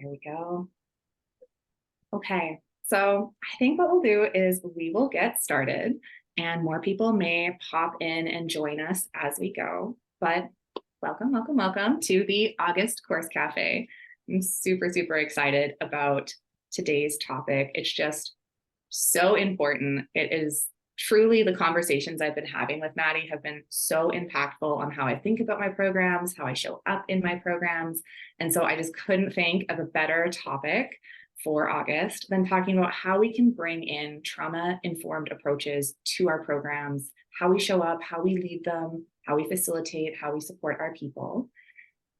There we go. Okay, so I think what we'll do is we will get started and more people may pop in and join us as we go. But welcome to the August Course Cafe. I'm super, super excited about today's topic. It's just so important. It is truly the conversations I've been having with Maddie have been so impactful on how I think about my programs, how I show up in my programs. And so I just couldn't think of a better topic for August than talking about how we can bring in trauma-informed approaches to our programs, how we show up, how we lead them, how we facilitate, how we support our people.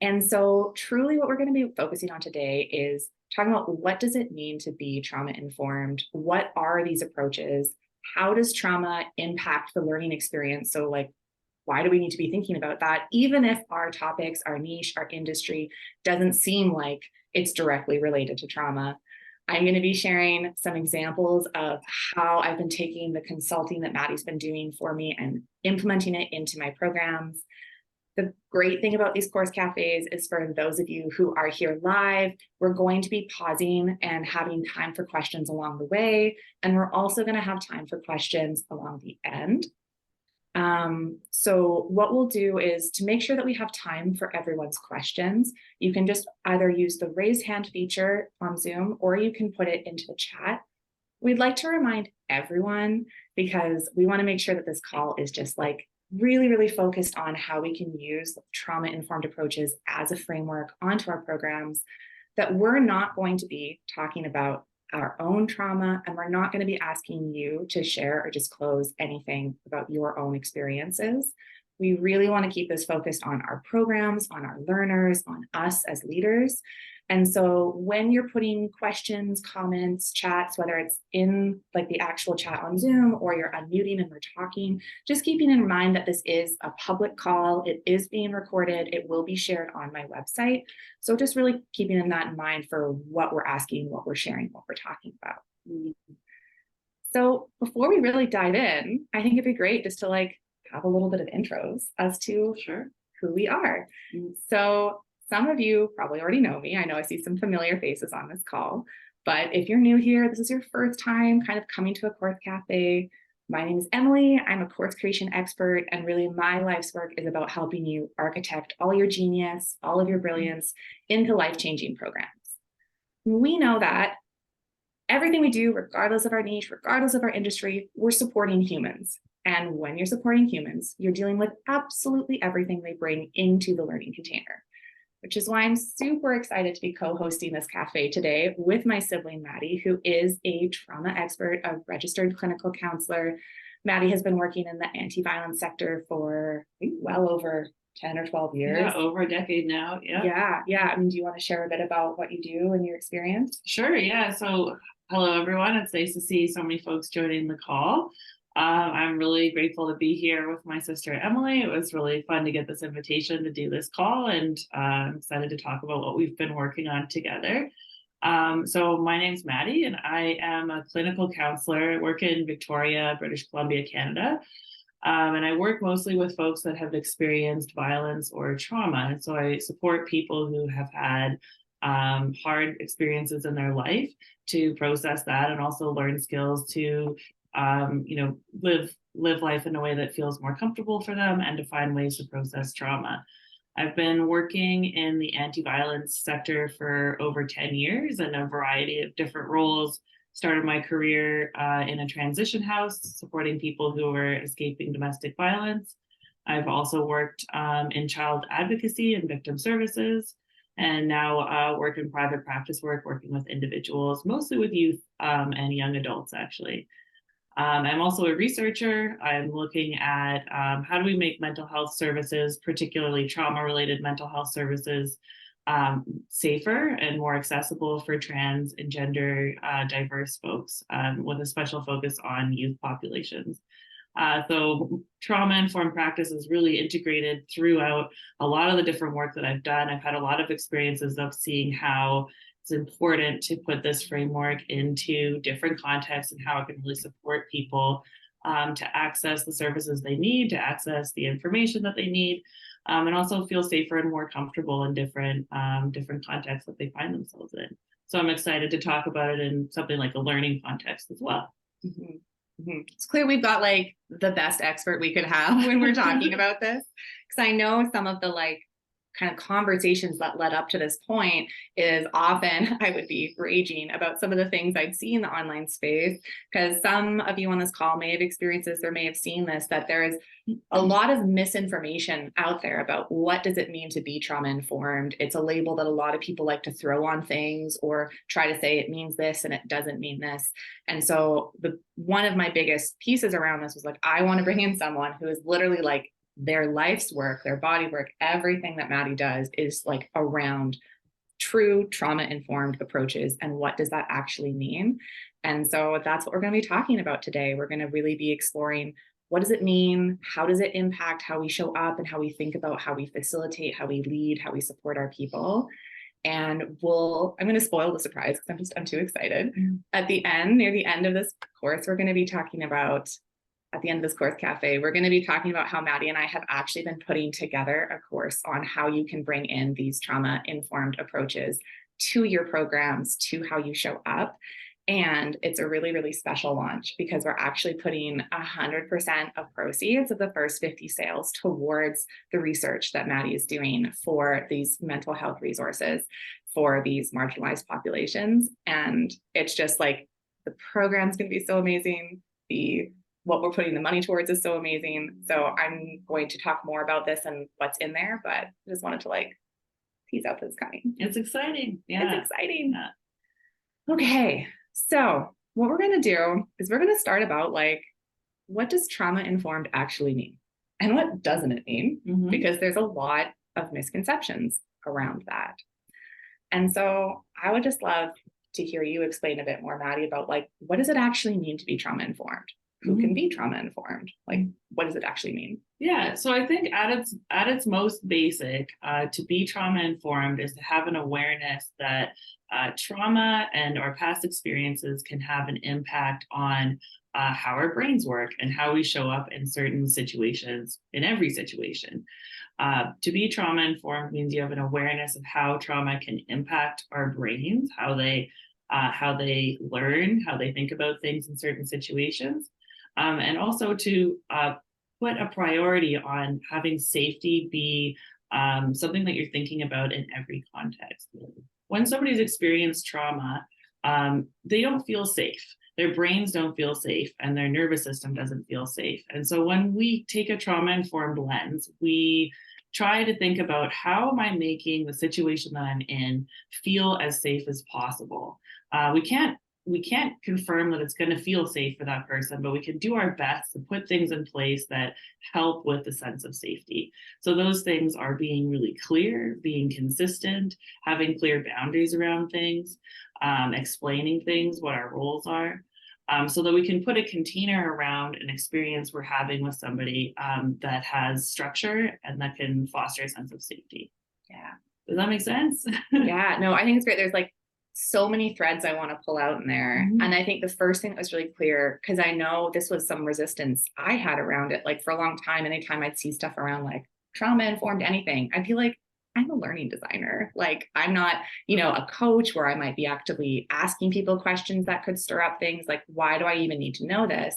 And so truly what we're going to be focusing on today is talking about what does it mean to be trauma-informed? What are these approaches? How does trauma impact the learning experience? So why do we need to be thinking about that? Even if our topics, our niche, our industry doesn't seem like it's directly related to trauma. I'm going to be sharing some examples of how I've been taking the consulting that Maddie's been doing for me and implementing it into my programs. The great thing about these course cafes is for those of you who are here live, we're going to be pausing and having time for questions along the way. And we're also going to have time for questions along the end. So what we'll do is to make sure that we have time for everyone's questions, you can just either use the raise hand feature on Zoom, or you can put it into the chat. We'd like to remind everyone, because we want to make sure that this call is just really, really focused on how we can use trauma-informed approaches as a framework onto our programs, that we're not going to be talking about our own trauma, and we're not going to be asking you to share or disclose anything about your own experiences. We really want to keep this focused on our programs, on our learners, on us as leaders. And so when you're putting questions, comments, chats, whether it's in the actual chat on Zoom or you're unmuting and we're talking, just keeping in mind that this is a public call. It is being recorded. It will be shared on my website. So just really keeping that in mind for what we're asking, what we're sharing, what we're talking about. So before we really dive in, I think it'd be great just to have a little bit of intros as to who we are. So some of you probably already know me. I know I see some familiar faces on this call, but if you're new here, this is your first time kind of coming to a course cafe. My name is Emily. I'm a course creation expert, and really my life's work is about helping you architect all your genius, all of your brilliance into life-changing programs. We know that everything we do, regardless of our niche, regardless of our industry, we're supporting humans. And when you're supporting humans, you're dealing with absolutely everything they bring into the learning container, which is why I'm super excited to be co-hosting this cafe today with my sibling, Maddie, who is a trauma expert, a registered clinical counselor. Maddie has been working in the anti-violence sector for well over 10 or 12 years. Yeah, over a decade now. Yeah. I mean, do you want to share a bit about what you do and your experience? Sure, yeah. So hello, everyone. It's nice to see so many folks joining the call. I'm really grateful to be here with my sister, Emily. It was really fun to get this invitation to do this call, and I'm excited to talk about what we've been working on together. So my name's Maddie, and I am a clinical counselor. I work in Victoria, British Columbia, Canada. And I work mostly with folks that have experienced violence or trauma. And so I support people who have had hard experiences in their life to process that, and also learn skills to live life in a way that feels more comfortable for them, and to find ways to process trauma. I've been working in the anti-violence sector for over 10 years in a variety of different roles. Started my career in a transition house, supporting people who were escaping domestic violence. I've also worked in child advocacy and victim services, and now work in private practice work, working with individuals, mostly with youth and young adults, actually. I'm also a researcher. I'm looking at how do we make mental health services, particularly trauma-related mental health services, safer and more accessible for trans and gender diverse folks, with a special focus on youth populations. So trauma-informed practice is really integrated throughout a lot of the different work that I've done. I've had a lot of experiences of seeing how it's important to put this framework into different contexts and how it can really support people to access the services they need, to access the information that they need, and also feel safer and more comfortable in different contexts that they find themselves in. So I'm excited to talk about it in something like a learning context as well. Mhm. It's clear we've got like the best expert we could have when we're talking about this. Because I know some of the like kind of conversations that led up to this point is often I would be raging about some of the things I'd see in the online space. Because some of you on this call may have experienced this or may have seen this, that there is a lot of misinformation out there about what does it mean to be trauma informed. It's a label that a lot of people like to throw on things or try to say it means this and it doesn't mean this. And so one of my biggest pieces around this was like, I want to bring in someone who is literally like their life's work, their body work, everything that Maddie does is like around true trauma informed approaches and what does that actually mean. And so that's what we're going to be talking about today. We're going to really be exploring what does it mean, how does it impact how we show up and how we think about how we facilitate, how we lead, how we support our people. And I'm going to spoil the surprise because I'm too excited. At the end, near the end of this course, we're going to be talking about, at the end of this course cafe, we're going to be talking about how Maddie and I have actually been putting together a course on how you can bring in these trauma informed approaches to your programs, to how you show up. And it's a really, really special launch because we're actually putting 100% of proceeds of the first 50 sales towards the research that Maddie is doing for these mental health resources for these marginalized populations. And it's just like the program's going to be so amazing. What we're putting the money towards is so amazing. So I'm going to talk more about this and what's in there, but I just wanted to like tease out that it's coming. It's exciting. Yeah. It's exciting. Yeah. Okay. So what we're going to do is we're going to start about like, what does trauma informed actually mean? And what doesn't it mean? Mhm. Because there's a lot of misconceptions around that. And so I would just love to hear you explain a bit more, Maddie, about like, what does it actually mean to be trauma informed? Who can be trauma informed? Like, what does it actually mean? Yeah, so I think at its most basic, to be trauma informed is to have an awareness that trauma and our past experiences can have an impact on how our brains work and how we show up in certain situations, in every situation. To be trauma informed means you have an awareness of how trauma can impact our brains, how they learn, how they think about things in certain situations. And also to put a priority on having safety be something that you're thinking about in every context. When somebody's experienced trauma, they don't feel safe. Their brains don't feel safe and their nervous system doesn't feel safe. And so when we take a trauma-informed lens, we try to think about how am I making the situation that I'm in feel as safe as possible. We can't confirm that it's going to feel safe for that person, but we can do our best to put things in place that help with the sense of safety. So those things are being really clear, being consistent, having clear boundaries around things, explaining things, what our roles are, so that we can put a container around an experience we're having with somebody that has structure and that can foster a sense of safety. Yeah. Does that make sense? Yeah, no, I think it's great. There's like so many threads I want to pull out in there. Mhm. And I think the first thing that was really clear, because I know this was some resistance I had around it, like for a long time, anytime I'd see stuff around like trauma informed anything, I'd be like, I'm a learning designer. Like I'm not, a coach where I might be actively asking people questions that could stir up things like, why do I even need to know this?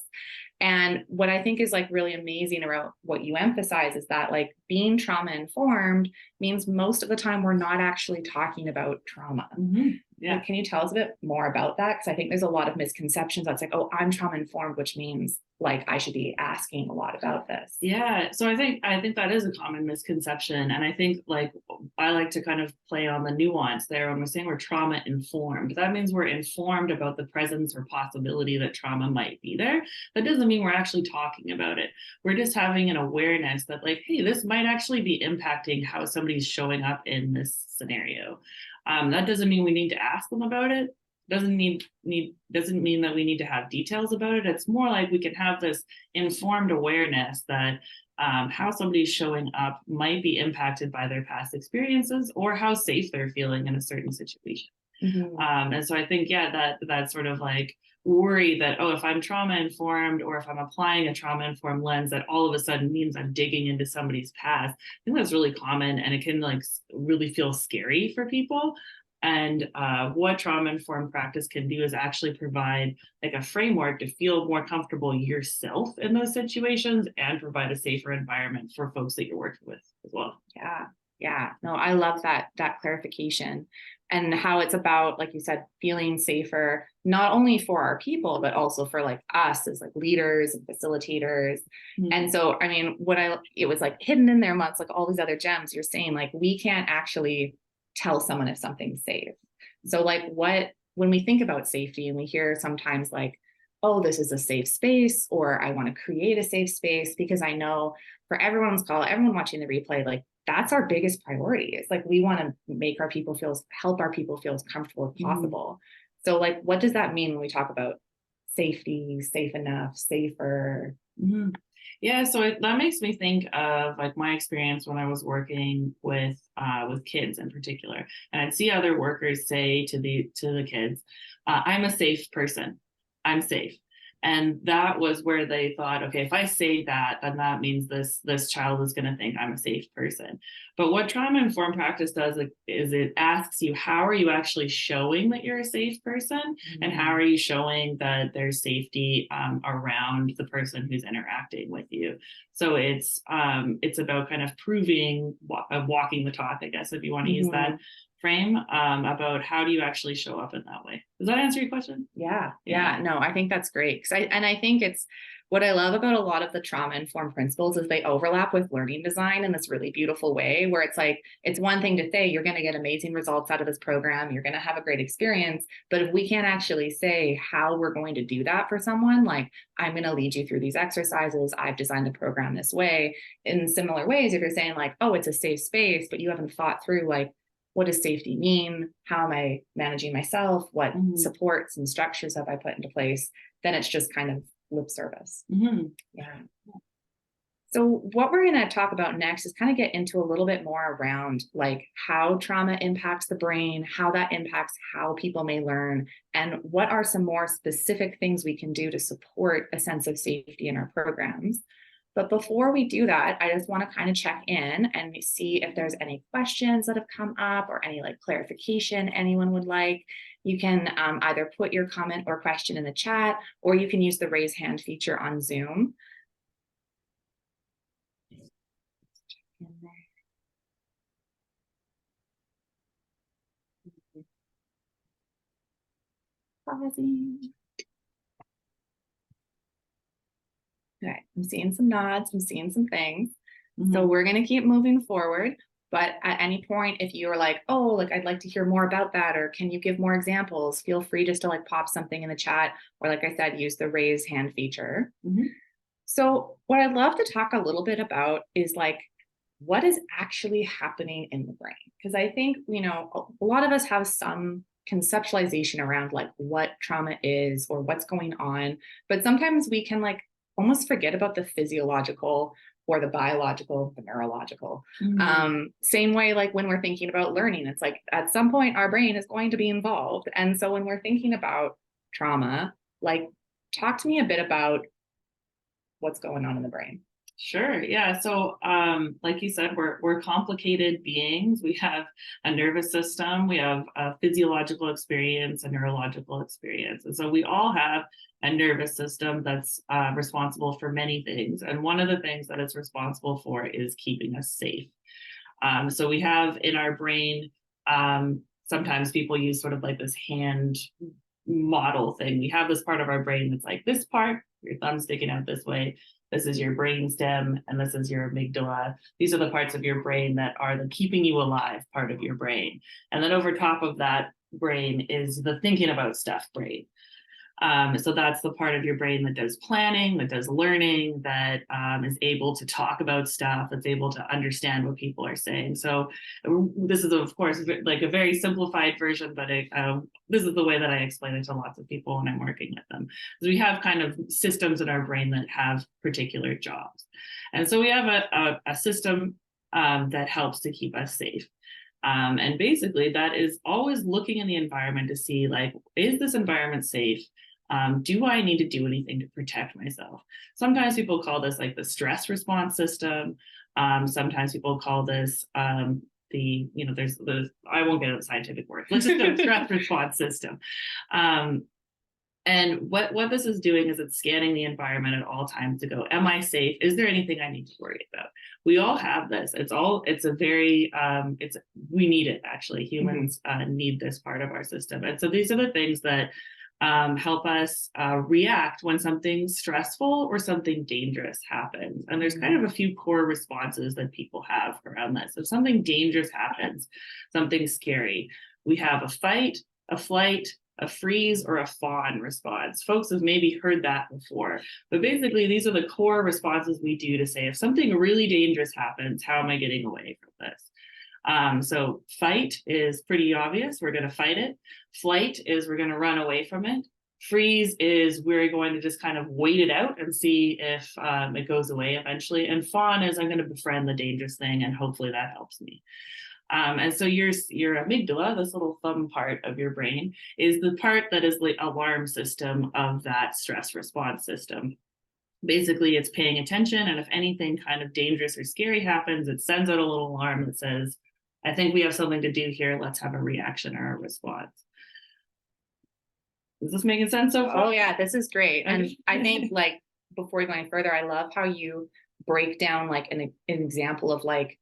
And what I think is like really amazing about what you emphasize is that like being trauma informed means most of the time we're not actually talking about trauma. Mm-hmm. Yeah. Like, can you tell us a bit more about that? Because I think there's a lot of misconceptions that's like, oh, I'm trauma informed, which means like I should be asking a lot about this. Yeah. So I think that is a common misconception. And I think like I like to kind of play on the nuance there when we're saying we're trauma informed. That means we're informed about the presence or possibility that trauma might be there. That doesn't mean we're actually talking about it. We're just having an awareness that like, hey, this might actually be impacting how somebody's showing up in this scenario. That doesn't mean we need to ask them about it. Doesn't mean that we need to have details about it. It's more like we can have this informed awareness that how somebody's showing up might be impacted by their past experiences or how safe they're feeling in a certain situation. And so I think, yeah, that sort of like worry that, oh, if I'm trauma informed or if I'm applying a trauma informed lens, that all of a sudden means I'm digging into somebody's past. I think that's really common, and it can like really feel scary for people. And what trauma informed practice can do is actually provide like a framework to feel more comfortable yourself in those situations and provide a safer environment for folks that you're working with as well. Yeah. Yeah. No, I love that clarification, and how it's about, like you said, feeling safer, not only for our people, but also for like us as like leaders and facilitators. Mm-hmm. And so, I mean, it was like hidden in there amongst like all these other gems. You're saying like, we can't actually tell someone if something's safe. So like when we think about safety and we hear sometimes like, oh, this is a safe space, or I want to create a safe space, because I know for everyone watching the replay, like that's our biggest priority. It's like, we want to help our people feel as comfortable as possible. So like, what does that mean when we talk about safety, safe enough, safer? Yeah, so that makes me think of like my experience when I was working with kids in particular, and I'd see other workers say to the kids, "I'm a safe person. I'm safe." And that was where they thought, okay, if I say that, then that means this child is going to think I'm a safe person. But what trauma informed practice does is it asks you, how are you actually showing that you're a safe person, and how are you showing that there's safety around the person who's interacting with you? So it's about kind of proving, walking the talk, I guess, if you want to use that frame, about how do you actually show up in that way. Does that answer your question? Yeah. No, I think that's great. I think it's what I love about a lot of the trauma informed principles is they overlap with learning design in this really beautiful way, where it's like, it's one thing to say, you're going to get amazing results out of this program, you're going to have a great experience. But if we can't actually say how we're going to do that for someone, like, I'm going to lead you through these exercises, I've designed the program this way. In similar ways, if you're saying like, oh, it's a safe space, but you haven't thought through like, what does safety mean? How am I managing myself? What supports and structures have I put into place? Then it's just kind of lip service. Yeah. So what we're going to talk about next is kind of get into a little bit more around like how trauma impacts the brain, how that impacts how people may learn, and what are some more specific things we can do to support a sense of safety in our programs. But before we do that, I just want to kind of check in and see if there's any questions that have come up or any like clarification anyone would like. You can either put your comment or question in the chat, or you can use the raise hand feature on Zoom. Pausing. Okay, I'm seeing some nods, I'm seeing some things. So we're going to keep moving forward. But at any point, if you're like, oh, like I'd like to hear more about that, or can you give more examples, feel free just to like pop something in the chat, or like I said, use the raise hand feature. So what I'd love to talk a little bit about is like, what is actually happening in the brain? Because I think, you know, a lot of us have some conceptualization around like what trauma is or what's going on, but sometimes we can like almost forget about the physiological or the biological, the neurological. Same way, like when we're thinking about learning, it's like at some point our brain is going to be involved. And so when we're thinking about trauma, like talk to me a bit about what's going on in the brain. Sure. Yeah. So, like you said, we're complicated beings. We have a nervous system, we have a physiological experience, a neurological experience, and so we all have a nervous system that's responsible for many things. And one of the things that it's responsible for is keeping us safe. So we have in our brain. Sometimes people use sort of like this hand model thing. We have this part of our brain that's like this part, your thumb sticking out this way. This is your brain stem, and this is your amygdala. These are the parts of your brain that are the keeping you alive part of your brain. And then over top of that brain is the thinking about stuff brain. So that's the part of your brain that does planning, that does learning, that is able to talk about stuff, that's able to understand what people are saying. So this is, of course, like a very simplified version, but this is the way that I explain it to lots of people when I'm working with them. So we have kind of systems in our brain that have particular jobs. And so we have a system that helps to keep us safe. And basically that is always looking in the environment to see, like, is this environment safe? Do I need to do anything to protect myself? Sometimes people call this like the stress response system. Sometimes people call this there's I won't get into the scientific word. Let's just go stress response system. And what this is doing is it's scanning the environment at all times to go, am I safe? Is there anything I need to worry about? We all have this. We need it, actually. Humans need this part of our system. And so these are the things that help us react when something stressful or something dangerous happens. And there's kind of a few core responses that people have around this. If something dangerous happens, something scary, we have a fight, a flight, a freeze, or a fawn response. Folks have maybe heard that before, but basically these are the core responses we do to say, if something really dangerous happens, how am I getting away from this? So fight is pretty obvious. We're going to fight it. Flight is we're going to run away from it. Freeze is we're going to just kind of wait it out and see if it goes away eventually. And fawn is I'm going to befriend the dangerous thing and hopefully that helps me. And so your amygdala, this little thumb part of your brain, is the part that is the alarm system of that stress response system. Basically, it's paying attention, and if anything kind of dangerous or scary happens, it sends out a little alarm that says, I think we have something to do here. Let's have a reaction or a response. Is this making sense so far? Oh yeah, this is great. And I think, like, before we go any further, I love how you break down like an example of like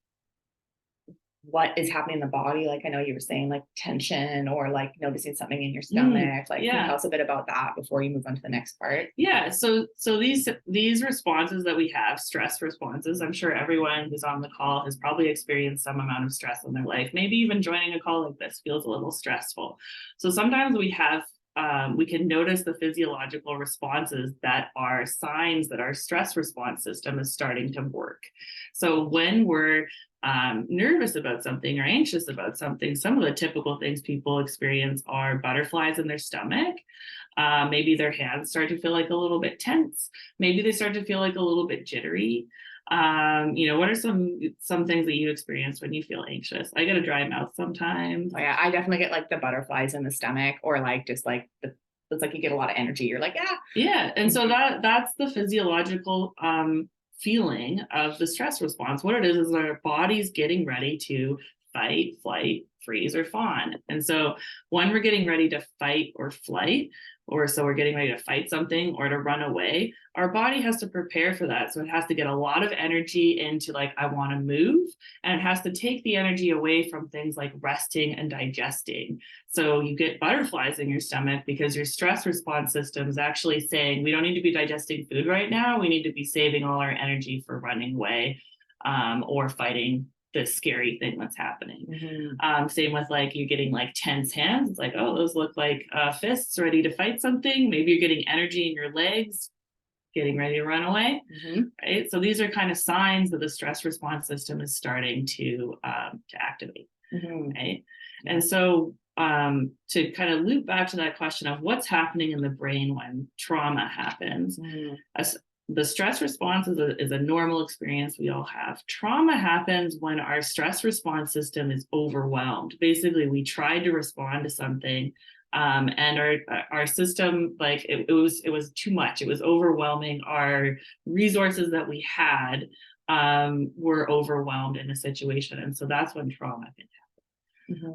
what is happening in the body. Like I know you were saying like tension or like noticing something in your stomach. Like can you tell us a bit about that before you move on to the next part? Yeah. So these responses that we have, stress responses, I'm sure everyone who's on the call has probably experienced some amount of stress in their life. Maybe even joining a call like this feels a little stressful. So sometimes we can notice the physiological responses that are signs that our stress response system is starting to work. So when we're nervous about something or anxious about something, some of the typical things people experience are butterflies in their stomach. Maybe their hands start to feel like a little bit tense. Maybe they start to feel like a little bit jittery. What are some things that you experience when you feel anxious? I get a dry mouth sometimes. Oh yeah, I definitely get like the butterflies in the stomach, or like just like it's like you get a lot of energy. You're like, ah. Yeah. And so that's the physiological feeling of the stress response. What it is our body's getting ready to fight, flight, freeze, or fawn. And so when we're getting ready to fight or flight, or so we're getting ready to fight something or to run away, our body has to prepare for that. So it has to get a lot of energy into like, I want to move, and it has to take the energy away from things like resting and digesting. So you get butterflies in your stomach because your stress response system is actually saying, we don't need to be digesting food right now. We need to be saving all our energy for running away or fighting this scary thing that's happening. Same with like you're getting like tense hands. It's like, oh, those look like fists ready to fight something. Maybe you're getting energy in your legs, getting ready to run away. Right. So these are kind of signs that the stress response system is starting to activate. Right. And so to kind of loop back to that question of what's happening in the brain when trauma happens, the stress response is a normal experience we all have. Trauma happens when our stress response system is overwhelmed. Basically, we tried to respond to something and our system, like it was too much. It was overwhelming. Our resources that we had were overwhelmed in a situation. And so that's when trauma can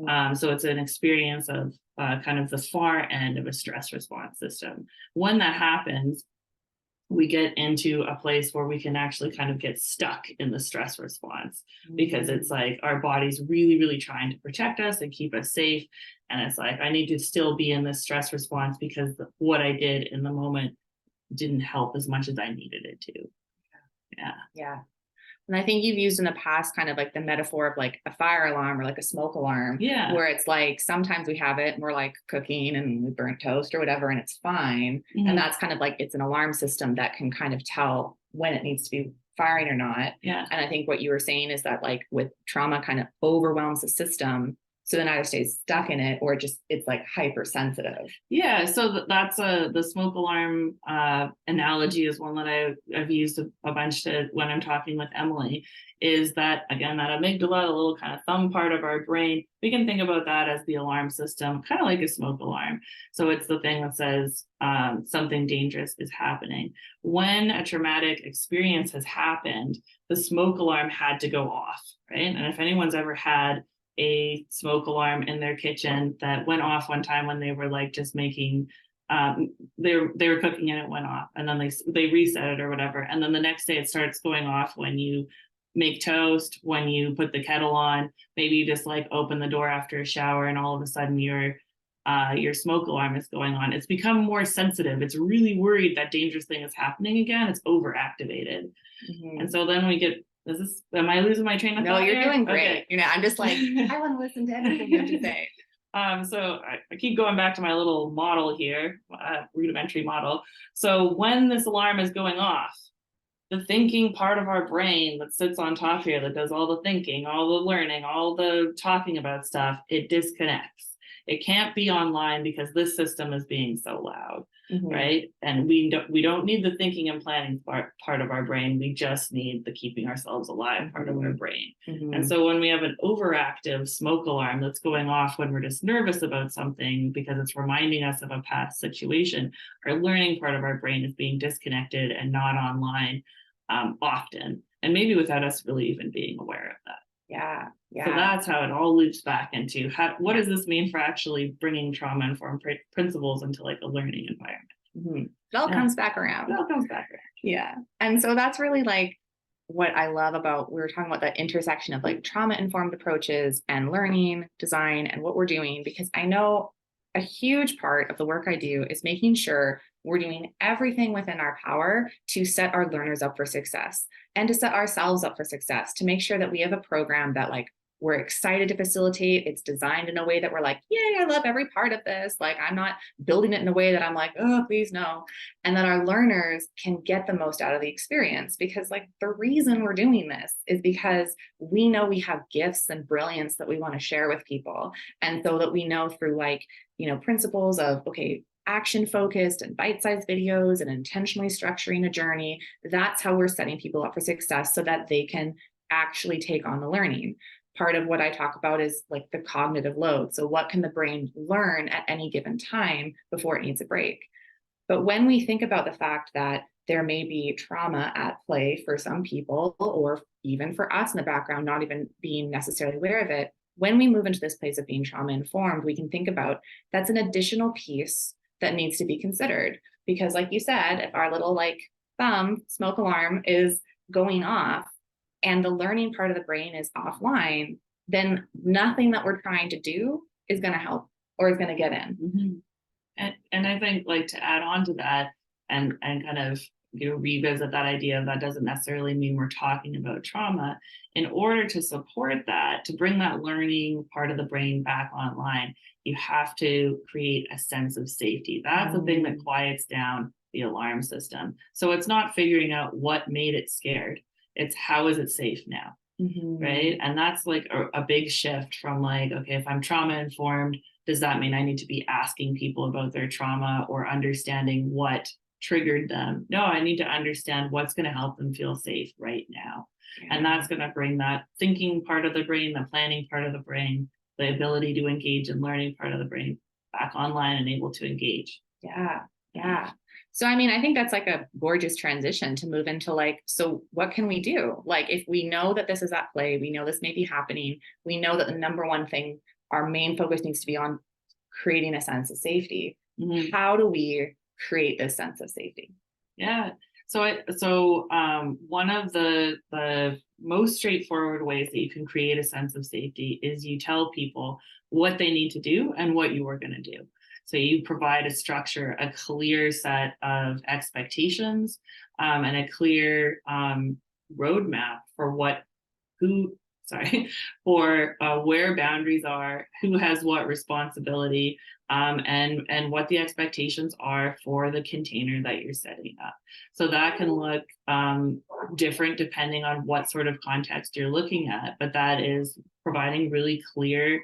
happen. So it's an experience of kind of the far end of a stress response system. When that happens, we get into a place where we can actually kind of get stuck in the stress response because it's like our body's really, really trying to protect us and keep us safe. And it's like, I need to still be in this stress response because what I did in the moment didn't help as much as I needed it to. Yeah. And I think you've used in the past kind of like the metaphor of like a fire alarm or like a smoke alarm, where it's like sometimes we have it and we're like cooking and we burnt toast or whatever and it's fine. And that's kind of like it's an alarm system that can kind of tell when it needs to be firing or not. And I think what you were saying is that like with trauma kind of overwhelms the system. So then either stays stuck in it or just it's like hypersensitive. Yeah, so that's the smoke alarm analogy is one that I've used a bunch when I'm talking with Emily. Is that again that amygdala, the little kind of thumb part of our brain? We can think about that as the alarm system, kind of like a smoke alarm. So it's the thing that says something dangerous is happening. When a traumatic experience has happened, the smoke alarm had to go off, right? And if anyone's ever had a smoke alarm in their kitchen that went off one time when they were like just making they were cooking and it went off, and then they reset it or whatever, and then the next day it starts going off when you make toast, when you put the kettle on, maybe you just like open the door after a shower and all of a sudden your smoke alarm is going on. It's become more sensitive. It's really worried that dangerous thing is happening again. It's overactivated. And so then we get, am I losing my train of thought? No, you're doing great. Okay. You know, I'm just like, I want to listen to anything you have to say. So I keep going back to my little model here, rudimentary model. So when this alarm is going off, the thinking part of our brain that sits on top here, that does all the thinking, all the learning, all the talking about stuff, it disconnects. It can't be online because this system is being so loud, right? And we don't need the thinking and planning part of our brain. We just need the keeping ourselves alive part of our brain. And so when we have an overactive smoke alarm that's going off when we're just nervous about something because it's reminding us of a past situation, our learning part of our brain is being disconnected and not online often, and maybe without us really even being aware of that. Yeah. So that's how it all loops back into what does this mean for actually bringing trauma-informed principles into like a learning environment. It all comes back around. It all comes back around. Yeah. And so that's really like what I love about, we were talking about the intersection of like trauma-informed approaches and learning, design, and what we're doing, because I know a huge part of the work I do is making sure we're doing everything within our power to set our learners up for success and to set ourselves up for success, to make sure that we have a program that like we're excited to facilitate. It's designed in a way that we're like, yay, I love every part of this. Like, I'm not building it in a way that I'm like, oh, please no. And that our learners can get the most out of the experience, because like the reason we're doing this is because we know we have gifts and brilliance that we want to share with people. And so that we know through like, you know, principles of, okay, action focused and bite-sized videos and intentionally structuring a journey, that's how we're setting people up for success so that they can actually take on the learning. Part of what I talk about is like the cognitive load. So what can the brain learn at any given time before it needs a break? But when we think about the fact that there may be trauma at play for some people, or even for us in the background, not even being necessarily aware of it, when we move into this place of being trauma informed, we can think about that's an additional piece that needs to be considered. Because like you said, if our little like thumb smoke alarm is going off and the learning part of the brain is offline, then nothing that we're trying to do is going to help or is going to get in. And I think like to add on to that and kind of revisit that idea, that doesn't necessarily mean we're talking about trauma. In order to support that, to bring that learning part of the brain back online, you have to create a sense of safety. That's the thing that quiets down the alarm system. So it's not figuring out what made it scared. It's how is it safe now, right? And that's like a big shift from like, okay, if I'm trauma informed, does that mean I need to be asking people about their trauma or understanding what triggered them? No, I need to understand what's going to help them feel safe right now. And that's going to bring that thinking part of the brain, the planning part of the brain, the ability to engage and learning part of the brain back online and able to engage. Yeah. So, I mean, I think that's like a gorgeous transition to move into like, so what can we do? Like, if we know that this is at play, we know this may be happening, we know that the number one thing, our main focus needs to be on creating a sense of safety. How do we create this sense of safety? Yeah. So one of the most straightforward ways that you can create a sense of safety is you tell people what they need to do and what you are going to do. So you provide a structure, a clear set of expectations, and a clear roadmap for sorry, for where boundaries are, who has what responsibility, and what the expectations are for the container that you're setting up. So that can look different depending on what sort of context you're looking at, but that is providing really clear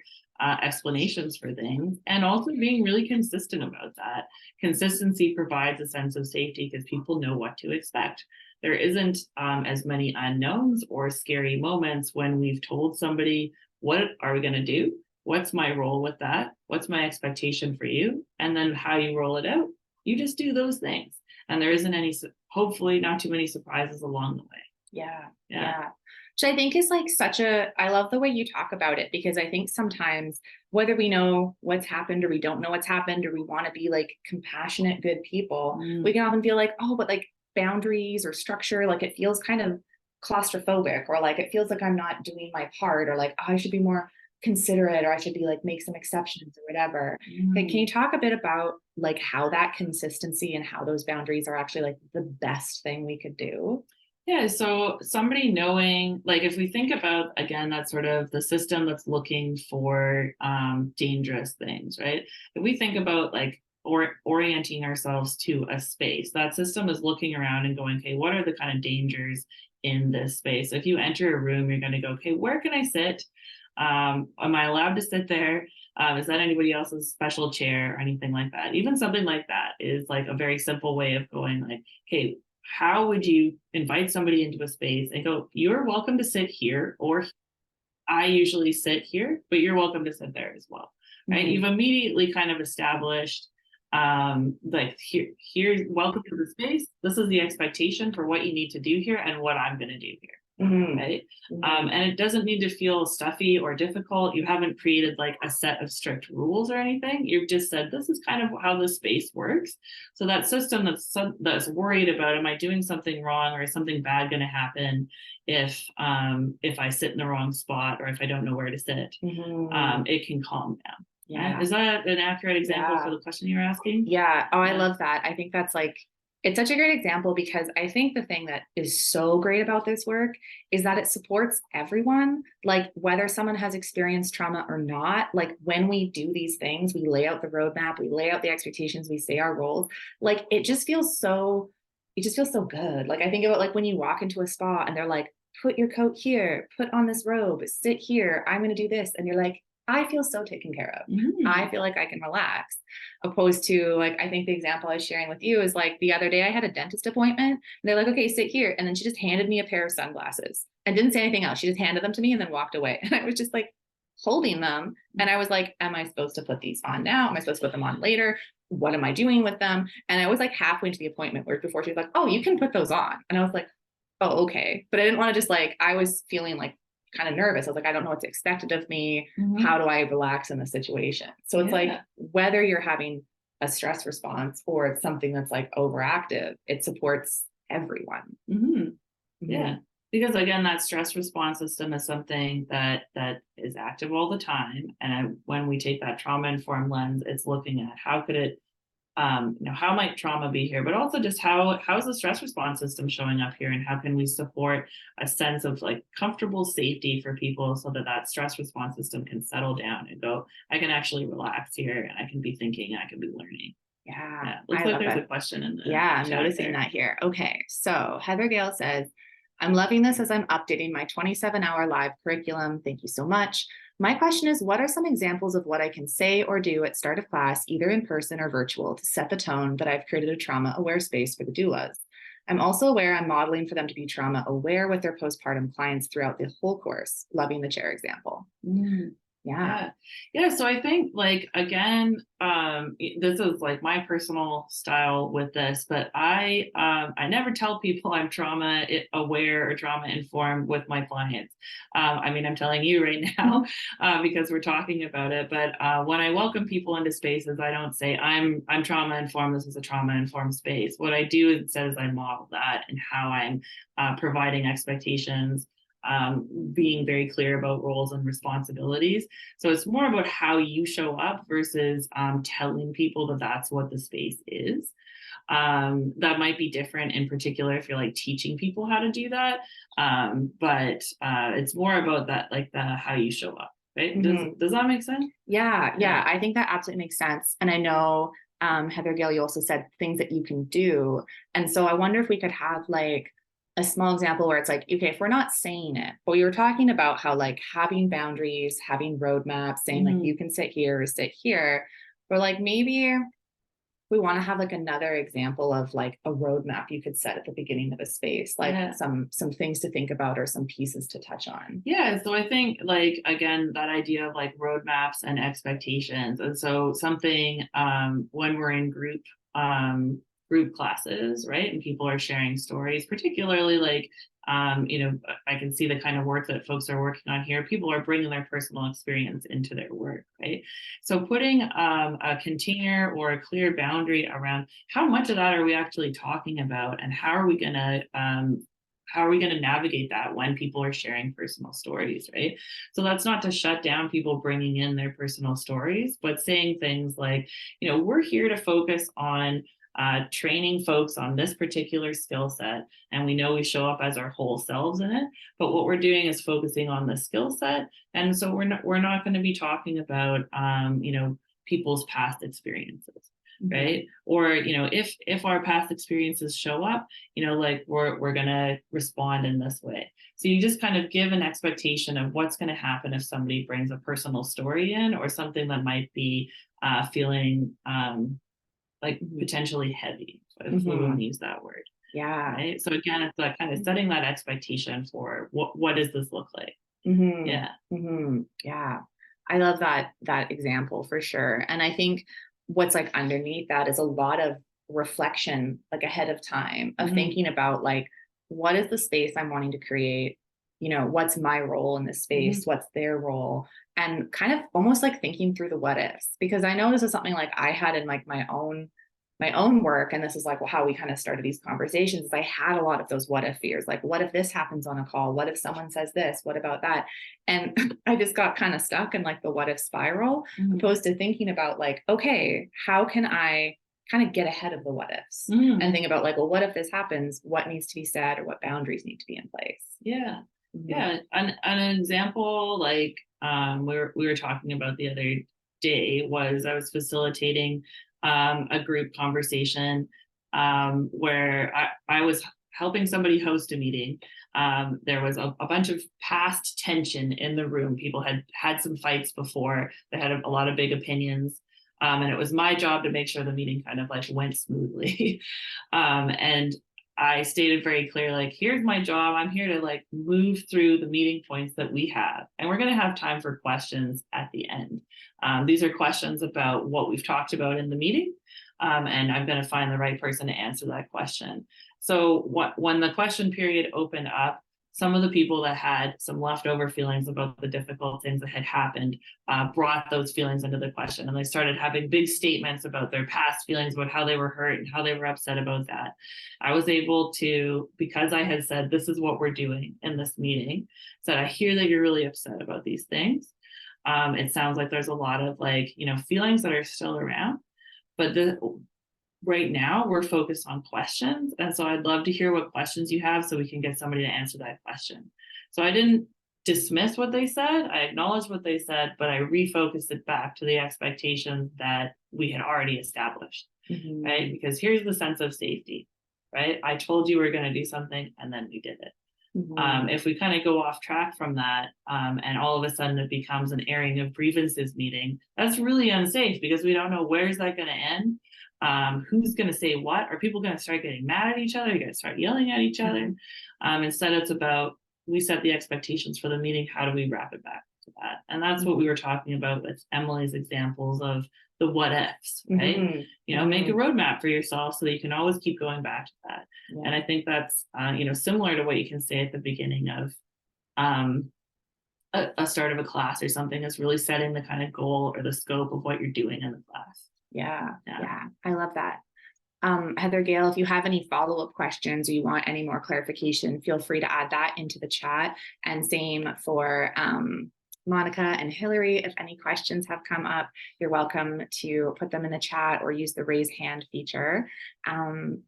explanations for things, and also being really consistent about that. Consistency provides a sense of safety because people know what to expect. There isn't as many unknowns or scary moments when we've told somebody, what are we going to do? What's my role with that? What's my expectation for you? And then how you roll it out. You just do those things. And there isn't any, hopefully not too many surprises along the way. Yeah. Which I think is like I love the way you talk about it, because I think sometimes whether we know what's happened or we don't know what's happened, or we want to be like compassionate, good people, we can often feel like, oh, but like boundaries or structure, like it feels kind of claustrophobic, or like it feels like I'm not doing my part, or like, oh, I should be more considerate, or I should be like make some exceptions or whatever. Like, can you talk a bit about like how that consistency and how those boundaries are actually like the best thing we could do? Yeah, so somebody knowing, like if we think about, again, that sort of the system that's looking for dangerous things, right? If we think about like orienting ourselves to a space, that system is looking around and going, okay, what are the kind of dangers in this space? If you enter a room, you're going to go, okay, where can I sit? Am I allowed to sit there? Is that anybody else's special chair or anything like that? Even something like that is like a very simple way of going like, okay, how would you invite somebody into a space and go, you're welcome to sit here, or I usually sit here, but you're welcome to sit there as well, right? You've immediately kind of established like here, welcome to the space. This is the expectation for what you need to do here and what I'm going to do here. Right. And it doesn't need to feel stuffy or difficult. You haven't created like a set of strict rules or anything. You've just said, this is kind of how the space works. So that system that's worried about, am I doing something wrong, or is something bad going to happen if I sit in the wrong spot, or if I don't know where to sit, it can calm down. Yeah. Is that an accurate example for the question you're asking? Yeah. Oh, I love that. I think that's like, it's such a great example, because I think the thing that is so great about this work is that it supports everyone, like whether someone has experienced trauma or not. Like when we do these things, we lay out the roadmap, we lay out the expectations, we say our roles, like it just feels so good. Like I think about like when you walk into a spa and they're like, put your coat here, put on this robe, sit here, I'm going to do this. And you're like, I feel so taken care of. I feel like I can relax. Opposed to like, I think the example I was sharing with you is like the other day I had a dentist appointment and they're like, okay, sit here. And then she just handed me a pair of sunglasses and didn't say anything else. She just handed them to me and then walked away. And I was just like holding them. And I was like, am I supposed to put these on now? Am I supposed to put them on later? What am I doing with them? And I was like halfway into the appointment where before she was like, oh, you can put those on. And I was like, oh, okay. But I didn't want to just like, I was feeling like kind of nervous. I was like, I don't know what's expected of me. How do I relax in the situation? So it's like, whether you're having a stress response or it's something that's like overactive, it supports everyone. Yeah. Because again, that stress response system is something that is active all the time. And when we take that trauma informed lens, it's looking at how could it, how might trauma be here, but also just how is the stress response system showing up here, and how can we support a sense of like comfortable safety for people so that stress response system can settle down and go, I can actually relax here, and I can be thinking, and I can be learning. Yeah. Looks like there's a question in the I'm noticing that here. Okay. So Heather Gale says, I'm loving this as I'm updating my 27-hour live curriculum. Thank you so much. My question is, what are some examples of what I can say or do at start of class, either in person or virtual, to set the tone that I've created a trauma-aware space for the doulas? I'm also aware I'm modeling for them to be trauma-aware with their postpartum clients throughout the whole course. Loving the chair example. Yeah. So I think like, again, this is like my personal style with this, but I never tell people I'm trauma aware or trauma informed with my clients. I mean, I'm telling you right now because we're talking about it, but when I welcome people into spaces, I don't say I'm trauma informed, this is a trauma informed space. What I do instead is I model that and how I'm providing expectations being very clear about roles and responsibilities. So it's more about how you show up versus telling people that that's what the space is. That might be different in particular if you're like teaching people how to do that. But it's more about that, like the how you show up, right? Does that make sense? Yeah, I think that absolutely makes sense. And I know, Heather Gill, you also said things that you can do. And so I wonder if we could have like a small example where it's like, okay, if we're not saying it, but we were talking about how like having boundaries, having roadmaps, saying like you can sit here or sit here, or like maybe we want to have like another example of like a roadmap you could set at the beginning of a space, like some things to think about or some pieces to touch on. Yeah, so I think like again that idea of like roadmaps and expectations, and so something when we're in group classes, right, and people are sharing stories, particularly like I can see the kind of work that folks are working on here. People are bringing their personal experience into their work, right? So putting a container or a clear boundary around how much of that are we actually talking about, and how are we going to navigate that when people are sharing personal stories, right? So that's not to shut down people bringing in their personal stories, but saying things like, we're here to focus on training folks on this particular skill set, and we know we show up as our whole selves in it, but what we're doing is focusing on the skill set, and so we're not going to be talking about people's past experiences, right? Or if our past experiences show up, like we're going to respond in this way. So you just kind of give an expectation of what's going to happen if somebody brings a personal story in, or something that might be feeling like potentially heavy, if we want to use that word. Yeah. Right. So again, it's like kind of setting that expectation for what does this look like? Yeah. Yeah. I love that example for sure. And I think what's like underneath that is a lot of reflection, like ahead of time, of thinking about like, what is the space I'm wanting to create? What's my role in this space? What's their role? And kind of almost like thinking through the what ifs, because I know this is something like I had in like my own work. And this is like, well, how we kind of started these conversations is I had a lot of those what if fears, like, what if this happens on a call? What if someone says this? What about that? And I just got kind of stuck in like the what if spiral, opposed to thinking about like, okay, how can I kind of get ahead of the what ifs and think about like, well, what if this happens? What needs to be said, or what boundaries need to be in place? Yeah. Yeah. An example like we were talking about the other day was I was facilitating a group conversation where I was helping somebody host a meeting. There was a bunch of past tension in the room. People had some fights before. They had a lot of big opinions. And it was my job to make sure the meeting kind of like went smoothly. And I stated very clear, like, here's my job. I'm here to like move through the meeting points that we have. And we're going to have time for questions at the end. These are questions about what we've talked about in the meeting. And I'm going to find the right person to answer that question. So when the question period opened up, some of the people that had some leftover feelings about the difficult things that had happened brought those feelings into the question. And they started having big statements about their past feelings, about how they were hurt and how they were upset about that. I was able to, because I had said, this is what we're doing in this meeting, said, I hear that you're really upset about these things. It sounds like there's a lot of like, feelings that are still around, but right now we're focused on questions. And so I'd love to hear what questions you have so we can get somebody to answer that question. So I didn't dismiss what they said. I acknowledged what they said, but I refocused it back to the expectations that we had already established, right? Because here's the sense of safety, right? I told you we we're going to do something and then we did it. If we kind of go off track from that and all of a sudden it becomes an airing of grievances meeting, that's really unsafe because we don't know where's that going to end. Who's going to say what? Are people going to start getting mad at each other? You're going to start yelling at each other. Instead, it's about, we set the expectations for the meeting. How do we wrap it back to that? And that's what we were talking about with Emily's examples of the what ifs, right? Make a roadmap for yourself so that you can always keep going back to that. And I think that's, similar to what you can say at the beginning of a start of a class or something, is really setting the kind of goal or the scope of what you're doing in the class. Yeah. I love that. Heather Gale, if you have any follow-up questions or you want any more clarification, feel free to add that into the chat. And same for Monica and Hillary. If any questions have come up, you're welcome to put them in the chat or use the raise hand feature.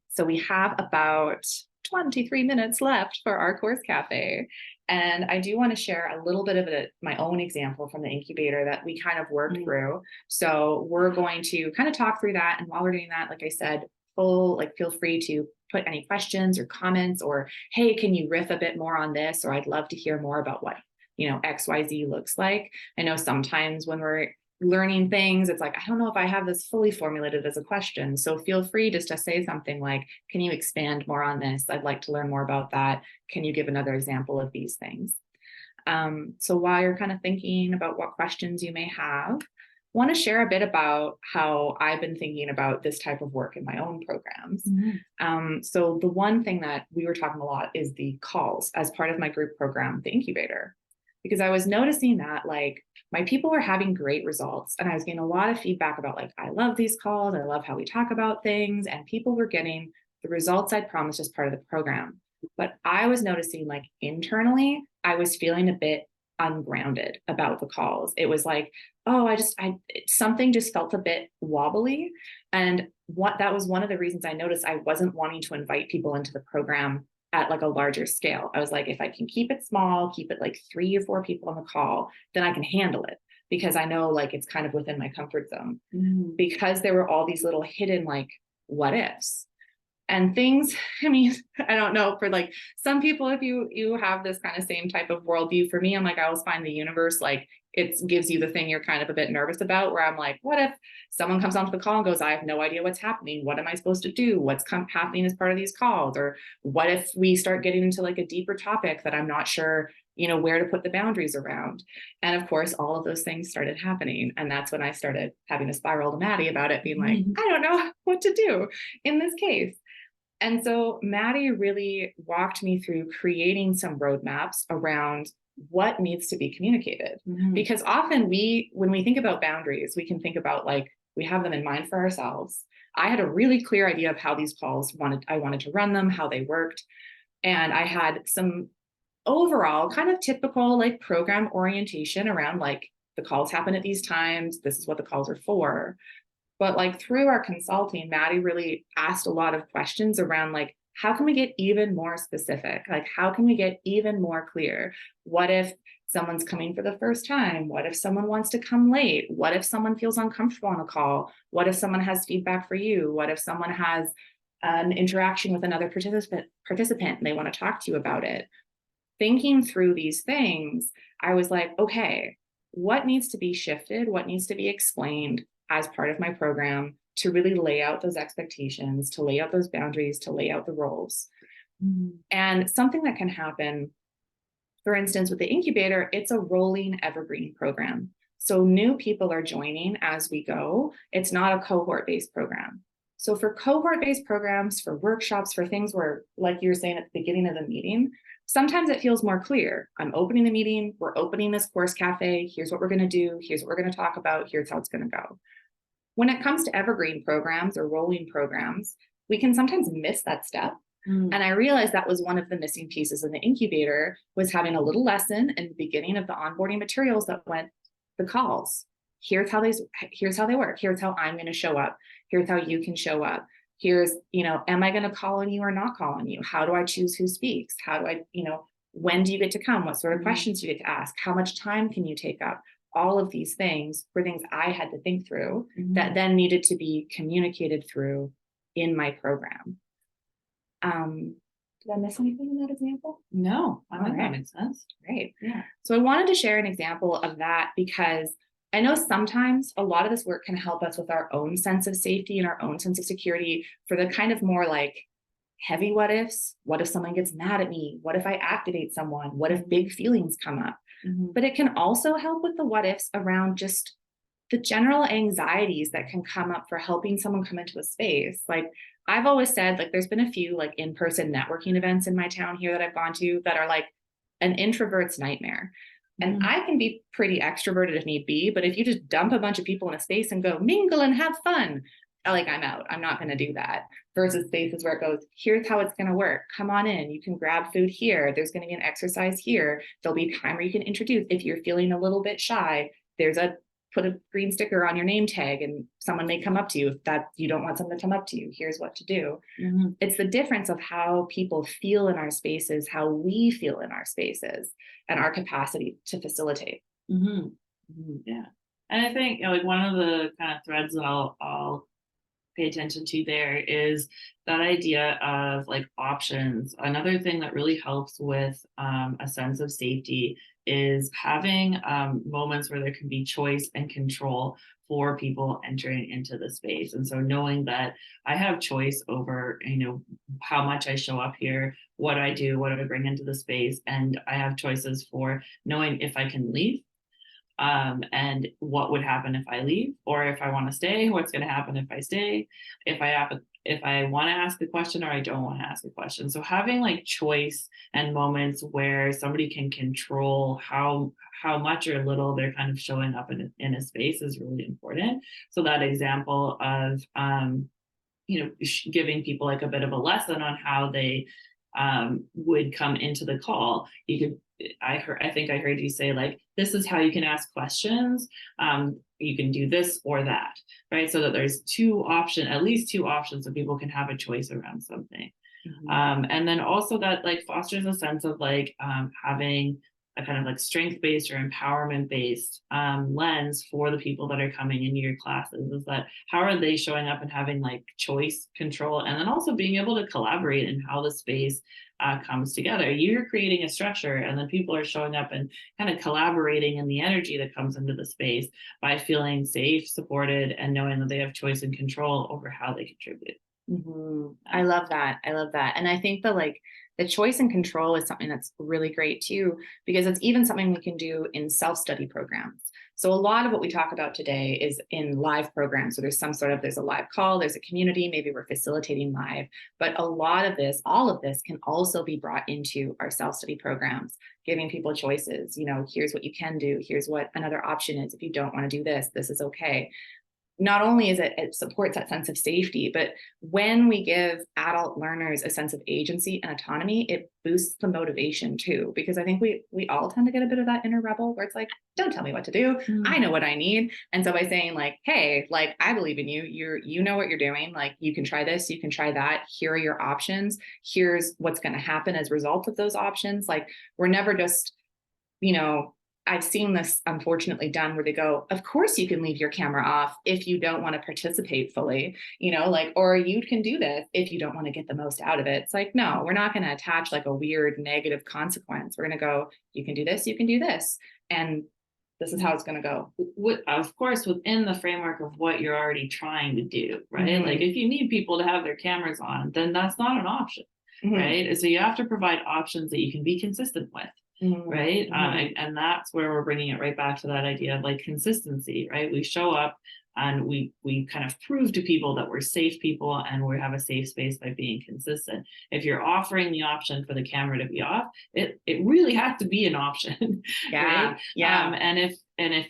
So we have about 23 minutes left for our course cafe. And I do want to share a little bit of my own example from the incubator that we kind of worked through. So we're going to kind of talk through that. And while we're doing that, like I said, feel free to put any questions or comments, or, hey, can you riff a bit more on this? Or I'd love to hear more about what, XYZ looks like. I know sometimes when we're learning things, it's like, I don't know if I have this fully formulated as a question. So feel free just to say something like, can you expand more on this? I'd like to learn more about that. Can you give another example of these things? So while you're kind of thinking about what questions you may have, I want to share a bit about how I've been thinking about this type of work in my own programs. So the one thing that we were talking a lot is the calls as part of my group program, the incubator, because I was noticing that like my people were having great results, and I was getting a lot of feedback about like, I love these calls, I love how we talk about things, and people were getting the results I'd promised as part of the program. But I was noticing like internally, I was feeling a bit ungrounded about the calls. It was like, oh, something just felt a bit wobbly. And that was one of the reasons I noticed I wasn't wanting to invite people into the program at like a larger scale. I was like, if I can keep it small, keep it like 3 or 4 people on the call, then I can handle it, because I know like it's kind of within my comfort zone. Because there were all these little hidden like what ifs and things. I mean, I don't know, for like some people, if you have this kind of same type of worldview, for me, I'm like, I always find the universe, like it gives you the thing you're kind of a bit nervous about, where I'm like, what if someone comes onto the call and goes, I have no idea what's happening. What am I supposed to do? What's happening as part of these calls? Or what if we start getting into like a deeper topic that I'm not sure, where to put the boundaries around? And of course, all of those things started happening. And that's when I started having a spiral to Maddie about it, being like, I don't know what to do in this case. And so Maddie really walked me through creating some roadmaps around what needs to be communicated. Because often when we think about boundaries, we can think about like, we have them in mind for ourselves. I had a really clear idea of how these calls I wanted to run them, how they worked. And I had some overall kind of typical like program orientation around like, the calls happen at these times. This is what the calls are for. But like through our consulting, Maddie really asked a lot of questions around like, how can we get even more specific? Like, how can we get even more clear? What if someone's coming for the first time? What if someone wants to come late? What if someone feels uncomfortable on a call? What if someone has feedback for you? What if someone has an interaction with another participant and they want to talk to you about it? Thinking through these things, I was like, okay, what needs to be shifted? What needs to be explained as part of my program to really lay out those expectations, to lay out those boundaries, to lay out the roles? And something that can happen, for instance, with the incubator, it's a rolling evergreen program. So new people are joining as we go. It's not a cohort-based program. So for cohort-based programs, for workshops, for things where, like you were saying at the beginning of the meeting, sometimes it feels more clear. I'm opening the meeting, we're opening this course cafe, here's what we're going to do, here's what we're going to talk about, here's how it's going to go. When it comes to evergreen programs or rolling programs, we can sometimes miss that step. And I realized that was one of the missing pieces in the incubator, was having a little lesson in the beginning of the onboarding materials that went the calls. Here's how they work. Here's how I'm going to show up. Here's how you can show up. Here's, am I going to call on you or not call on you? How do I choose who speaks? How do I, when do you get to come? What sort of questions do you get to ask? How much time can you take up? All of these things were things I had to think through that then needed to be communicated through in my program. Did I miss anything in that example? No, I think that makes sense. Great. Yeah. So I wanted to share an example of that, because I know sometimes a lot of this work can help us with our own sense of safety and our own sense of security for the kind of more like heavy what ifs. What if someone gets mad at me? What if I activate someone? What if big feelings come up? But it can also help with the what ifs around just the general anxieties that can come up for helping someone come into a space. Like I've always said, like there's been a few like in-person networking events in my town here that I've gone to that are like an introvert's nightmare. And I can be pretty extroverted if need be, but if you just dump a bunch of people in a space and go mingle and have fun, like I'm out. I'm not going to do that. Versus spaces where it goes, here's how it's going to work. Come on in. You can grab food here. There's going to be an exercise here. There'll be time where you can introduce. If you're feeling a little bit shy, there's a put a green sticker on your name tag and someone may come up to you. If that you don't want someone to come up to you, here's what to do. Mm-hmm. It's the difference of how people feel in our spaces, how we feel in our spaces, and our capacity to facilitate. Mm-hmm. Mm-hmm. Yeah. And I think, like, one of the kind of threads that I'll pay attention to there is that idea of like options. Another thing that really helps with a sense of safety is having moments where there can be choice and control for people entering into the space. And so knowing that I have choice over, how much I show up here, what I do, what I bring into the space, and I have choices for knowing if I can leave. And what would happen if I leave, or if I want to stay, what's going to happen if I stay, if I want to ask a question or I don't want to ask a question. So having like choice and moments where somebody can control how much or little they're kind of showing up in a space is really important. So that example of giving people like a bit of a lesson on how they would come into the call. I think I heard you say, like, this is how you can ask questions. You can do this or that, right? So that there's at least two options, so people can have a choice around something. Mm-hmm. And then also that like fosters a sense of like having a kind of like strength-based or empowerment-based lens for the people that are coming into your classes. Is that how are they showing up and having like choice, control, and then also being able to collaborate in how the space comes together. You're creating a structure, and then people are showing up and kind of collaborating in the energy that comes into the space by feeling safe, supported, and knowing that they have choice and control over how they contribute. Mm-hmm. I love that. And I think the choice and control is something that's really great too, because it's even something we can do in self-study programs. So a lot of what we talk about today is in live programs. So there's a live call, there's a community, maybe we're facilitating live, but all of this can also be brought into our self-study programs, giving people choices. Here's what you can do. Here's what another option is. If you don't want to do this, this is okay. Not only is it supports that sense of safety, but when we give adult learners a sense of agency and autonomy, it boosts the motivation too. Because I think we all tend to get a bit of that inner rebel where it's like, don't tell me what to do. Mm-hmm. I know what I need. And so by saying like, hey, like I believe in you, you know what you're doing. Like you can try this, you can try that. Here are your options. Here's what's going to happen as a result of those options. Like we're never just, I've seen this unfortunately done where they go, of course you can leave your camera off if you don't want to participate fully, or you can do this if you don't want to get the most out of it. It's like, no, we're not going to attach like a weird negative consequence. We're going to go, you can do this, you can do this. And this is how it's going to go. Of course, within the framework of what you're already trying to do, right? Mm-hmm. Like if you need people to have their cameras on, then that's not an option, mm-hmm. right? So you have to provide options that you can be consistent with. Mm-hmm. Right. Mm-hmm. And that's where we're bringing it right back to that idea of like consistency, right? We show up and we kind of prove to people that we're safe people and we have a safe space by being consistent. If you're offering the option for the camera to be off, it really has to be an option. Yeah. Right? Yeah. And if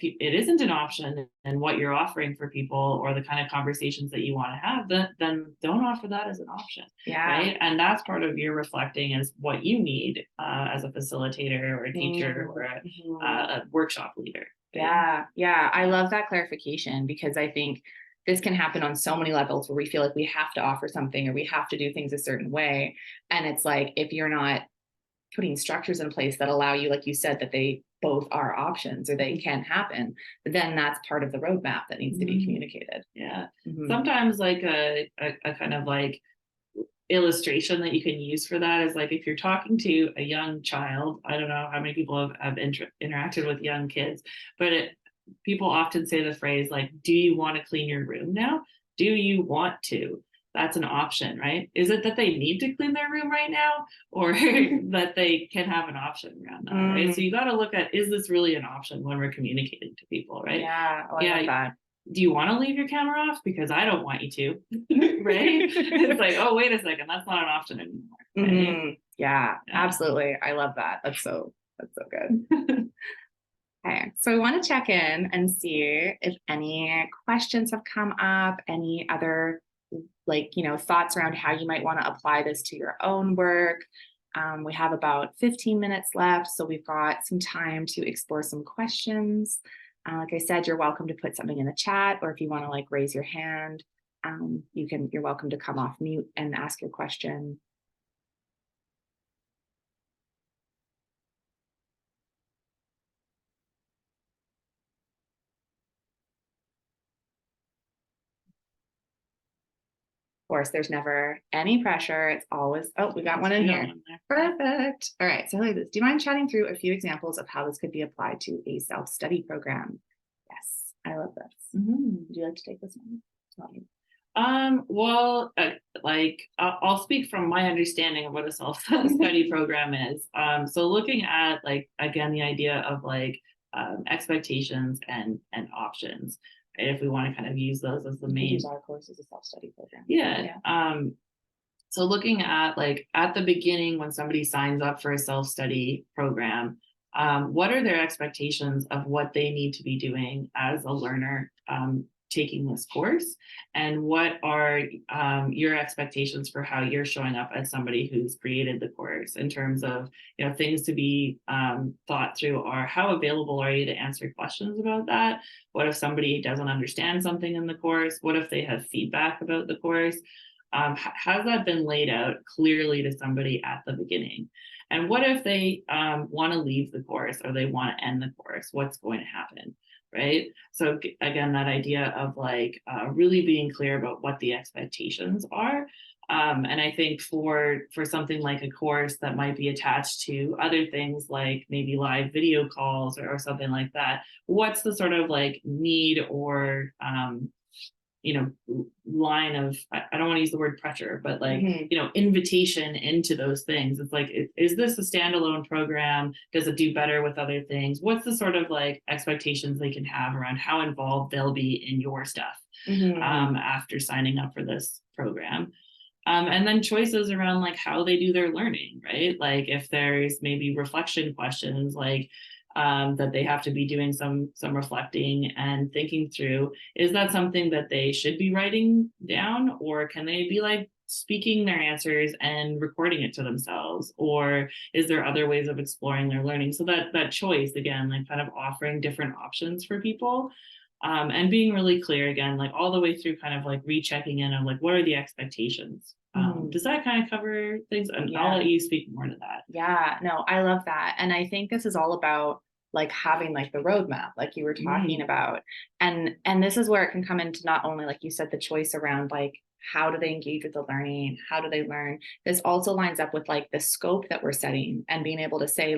it isn't an option and what you're offering for people or the kind of conversations that you want to have, then don't offer that as an option. Yeah. Right. And that's part of your reflecting is what you need as a facilitator or a teacher mm-hmm. or a workshop leader. Yeah. I love that clarification because I think this can happen on so many levels where we feel like we have to offer something or we have to do things a certain way. And it's like, if you're not putting structures in place that allow you, like you said, that they both are options or they can happen, then that's part of the roadmap that needs mm-hmm. to be communicated. Yeah. Mm-hmm. Sometimes like a kind of like illustration that you can use for that is like if you're talking to a young child, I don't know how many people have interacted with young kids, but people often say the phrase like, do you want to clean your room now? Do you want to? That's an option, right? Is it that they need to clean their room right now or that they can have an option around that, right? So you got to look at, is this really an option when we're communicating to people, right? Yeah, I love that. Do you want to leave your camera off? Because I don't want you to, right? It's like, oh, wait a second, that's not an option anymore. Right? Mm-hmm. Yeah, absolutely. I love that. That's so good. Okay, so we want to check in and see if any questions have come up, any other thoughts around how you might want to apply this to your own work. We have about 15 minutes left, so we've got some time to explore some questions. Like I said, you're welcome to put something in the chat, or if you want to raise your hand, you're welcome to come off mute and ask your question. Of course, there's never any pressure. It's always, oh, we got one in here. Perfect. All right. So, do you mind chatting through a few examples of how this could be applied to a self-study program? Yes, I love this. Would you like to take this one? Well, I'll speak from my understanding of what a self-study program is. So looking at again, the idea of expectations and options, right? If we want to kind of use those as the main. Use our course as a self-study program. Yeah. So looking at at the beginning when somebody signs up for a self-study program, what are their expectations of what they need to be doing as a learner taking this course, and what are your expectations for how you're showing up as somebody who's created the course in terms of things to be thought through are how available are you to answer questions about that? What if somebody doesn't understand something in the course? What if they have feedback about the course? Has that been laid out clearly to somebody at the beginning? And what if they want to leave the course or they want to end the course? What's going to happen? Right. So again, that idea of really being clear about what the expectations are. And I think for something like a course that might be attached to other things like maybe live video calls or something like that, what's the sort of need or line of, I don't want to use the word pressure, but invitation into those things. It's is this a standalone program? Does it do better with other things? What's the sort of expectations they can have around how involved they'll be in your stuff after signing up for this program? And then choices around how they do their learning, right? If there's maybe reflection questions, that they have to be doing some reflecting and thinking through. Is that something that they should be writing down, or can they be speaking their answers and recording it to themselves? Or is there other ways of exploring their learning? So that choice, again, kind of offering different options for people. And being really clear again, all the way through kind of rechecking in on what are the expectations? Does that kind of cover things? And I'll let you speak more to that. Yeah, no, I love that. And I think this is all about having the roadmap, you were talking about. And this is where it can come into not only, like you said, the choice around how do they engage with the learning? How do they learn? This also lines up with the scope that we're setting and being able to say,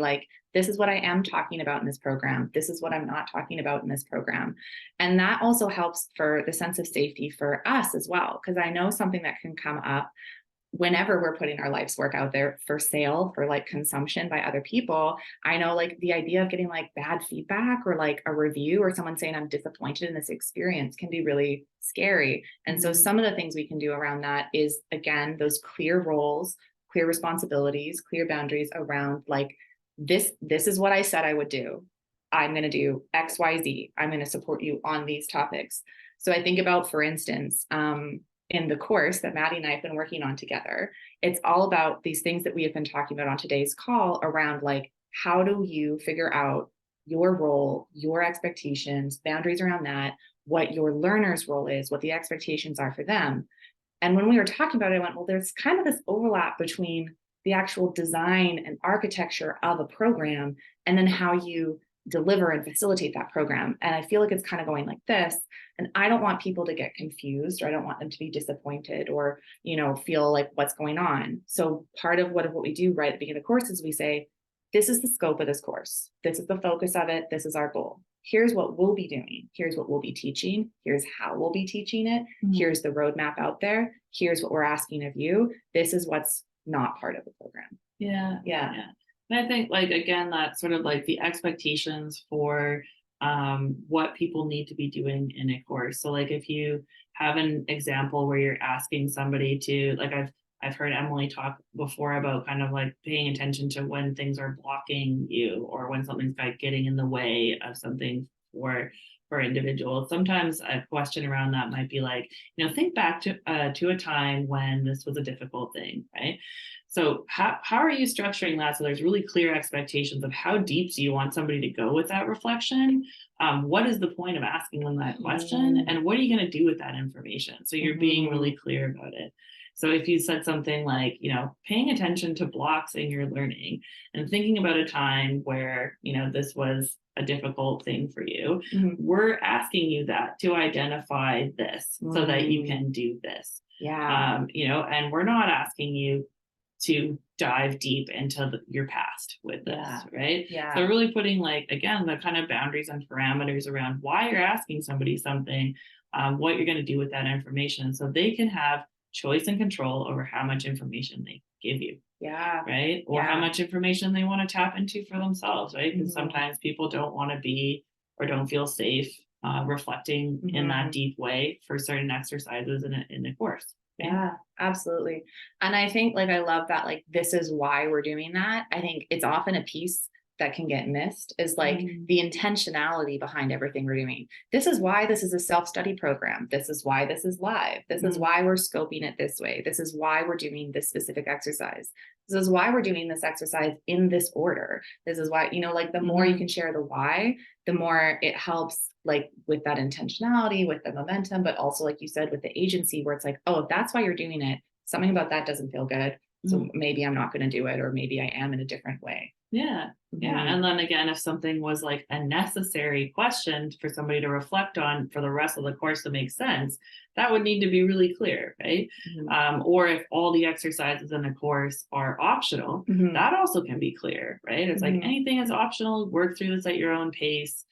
this is what I am talking about in this program. This is what I'm not talking about in this program. And that also helps for the sense of safety for us as well. Because I know something that can come up whenever we're putting our life's work out there for sale, for consumption by other people. I know the idea of getting bad feedback or a review or someone saying I'm disappointed in this experience can be really scary. And so some of the things we can do around that is, again, those clear roles, clear responsibilities, clear boundaries around this is what I said I would do. I'm going to do X, Y, Z. I'm going to support you on these topics. So I think about, for instance, in the course that Maddie and I have been working on together, it's all about these things that we have been talking about on today's call around how do you figure out your role, your expectations, boundaries around that, what your learner's role is, what the expectations are for them. And when we were talking about it, I went, well, there's kind of this overlap between the actual design and architecture of a program and then how you deliver and facilitate that program. And I feel it's kind of going like this. And I don't want people to get confused, or I don't want them to be disappointed or, feel what's going on. So part of what we do right at the beginning of the course is we say, this is the scope of this course. This is the focus of it. This is our goal. Here's what we'll be doing. Here's what we'll be teaching. Here's how we'll be teaching it. Here's the roadmap out there. Here's what we're asking of you. This is what's not part of the program. Yeah. And I think again, that sort of the expectations for what people need to be doing in a course. So if you have an example where you're asking somebody to I've heard Emily talk before about kind of like paying attention to when things are blocking you or when something's like getting in the way of something for individuals. Sometimes a question around that might be like, think back to a time when this was a difficult thing, right? So how are you structuring that so there's really clear expectations of how deep do you want somebody to go with that reflection? What is the point of asking them that question? And what are you going to do with that information? So you're being really clear about it. So if you said something like, paying attention to blocks in your learning and thinking about a time where, this was a difficult thing for you, we're asking you that to identify this so that you can do this. Yeah. And we're not asking you to dive deep into your past with this, right? Yeah. So really putting like, again, the kind of boundaries and parameters around why you're asking somebody something, what you're going to do with that information so they can have choice and control over how much information they give you. Yeah. Right. Or how much information they want to tap into for themselves, right? Because sometimes people don't want to be or don't feel safe reflecting in that deep way for certain exercises in a course. Right? Yeah, absolutely. And I think like I love that, like, this is why we're doing that. I think it's often a piece that can get missed is like the intentionality behind everything we're doing. This is why this is a self-study program. This is why this is live. This is why we're scoping it this way. This is why we're doing this specific exercise. This is why we're doing this exercise in this order. This is why, like the more you can share the why, the more it helps, like with that intentionality, with the momentum, but also like you said, with the agency where it's like, oh, if that's why you're doing it, something about that doesn't feel good. So maybe I'm not going to do it, or maybe I am in a different way. Yeah. Yeah. And then again, if something was like a necessary question for somebody to reflect on for the rest of the course to make sense, that would need to be really clear, right? Or if all the exercises in the course are optional, that also can be clear, right? It's like anything is optional, work through this at your own pace.